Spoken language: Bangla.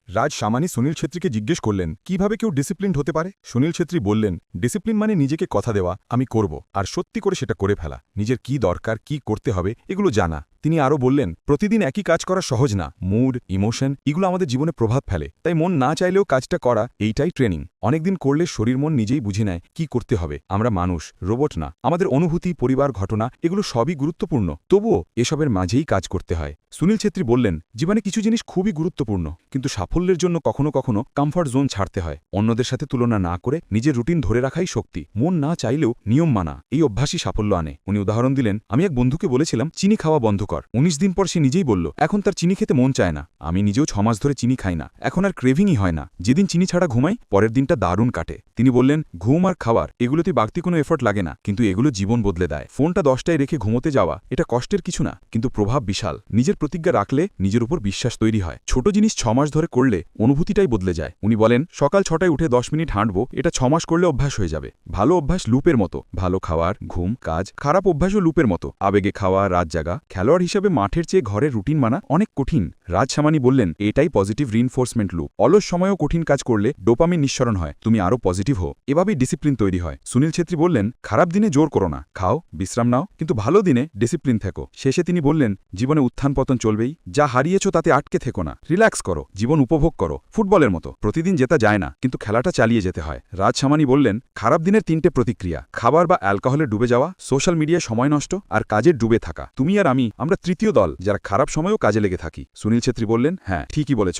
রাজ সামানি সুনীল ছেত্রীকে জিজ্ঞেস করলেন কিভাবে কেউ ডিসিপ্লিনড হতে পারে। সুনীল ছেত্রী বললেন, ডিসিপ্লিন মানে নিজেকে কথা দেওয়া আমি করব, আর সত্যি করে সেটা করে ফেলা, নিজের কি দরকার কি করতে হবে এগুলো জানা। তিনি আরও বললেন, প্রতিদিন একই কাজ করা সহজ না, মুড ইমোশন এগুলো আমাদের জীবনে প্রভাব ফেলে, তাই মন না চাইলেও কাজটা করা এইটাই ট্রেনিং। অনেকদিন করলে শরীর মন নিজেই বুঝে নেয় কি করতে হবে। আমরা মানুষ, রোবট না। আমাদের অনুভূতি, পরিবার, ঘটনা এগুলো সবই গুরুত্বপূর্ণ, তবুও এসবের মাঝেই কাজ করতে হয়। সুনীল ছেত্রী বললেন, জীবনে কিছু জিনিস খুবই গুরুত্বপূর্ণ, কিন্তু সাফল্যের জন্য কখনো কখনো কমফর্ট জোন ছাড়তে হয়। অন্যদের সাথে তুলনা না করে নিজের রুটিন ধরে রাখাই শক্তি। মন না চাইলেও নিয়ম মানা, এই অভ্যাসই সাফল্য আনে। উনি উদাহরণ দিলেন, আমি এক বন্ধুকে বলেছিলাম চিনি খাওয়া বন্ধ কর। ১৯ দিন পর সে নিজেই বলল এখন তার চিনি খেতে মন চায় না। আমি নিজেও ৬ মাস ধরে চিনি খাই না, এখন আর ক্রেভিংই হয় না। যেদিন চিনি ছাড়া ঘুমাই পরের দিনটা দারুণ কাটে। তিনি বললেন, ঘুম আর খাবার এগুলোতে বাড়তি কোনো এফর্ট লাগে না, কিন্তু এগুলো জীবন বদলে দেয়। ফোনটা ১০টায় রেখে ঘুমোতে যাওয়া এটা কষ্টের কিছু না, কিন্তু প্রভাব বিশাল। নিজের প্রতিজ্ঞা রাখলে নিজের উপর বিশ্বাস তৈরি হয়। ছোট জিনিস ৬ মাস ধরে করলে অনুভূতিটাই বদলে যায়। উনি বলেন, সকাল ৬টায় উঠে ১০ মিনিট হাঁটবো, এটা ৬ মাস করলে অভ্যাস হয়ে যাবে। ভালো অভ্যাস লুপের মতো, ভালো খাওয়ার, ঘুম, কাজ। খারাপ অভ্যাসও লুপের মতো, আবেগে খাওয়া, রাত জাগা। খেলোয়াড় হিসেবে মাঠের চেয়ে ঘরের রুটিন মানা অনেক কঠিন। রাজ সামানি বললেন, এটাই পজিটিভ রিইনফোর্সমেন্ট লুপ। অলস সময়েও কঠিন কাজ করলে ডোপামিন নিঃসরণ হয়, তুমি আরও পজিটিভ হো। এভাবেই ডিসিপ্লিন তৈরি হয়। সুনীল ছেত্রী বললেন, খারাপ দিনে জোর করো না, খাও, বিশ্রাম নাও, কিন্তু ভালো দিনে ডিসিপ্লিন থেকো। শেষে তিনি বললেন, জীবনে উত্থান পতন চলবেই, যা হারিয়েছ তাতে আটকে থেকো না, রিল্যাক্স করো, জীবন উপভোগ করো। ফুটবলের মতো প্রতিদিন জেতা যায় না, কিন্তু খেলাটা চালিয়ে যেতে হয়। রাজ সামানি বললেন, খারাপ দিনের ৩টে প্রতিক্রিয়া: খাবার বা অ্যালকোহলে ডুবে যাওয়া, সোশ্যাল মিডিয়ায় সময় নষ্ট, আর কাজের ডুবে থাকা। তুমি আর আমরা তৃতীয় দল, যারা খারাপ সময়েও কাজে লেগে থাকি। সুনীল ছেত্রী বললেন, হ্যাঁ ঠিকই বলেছ।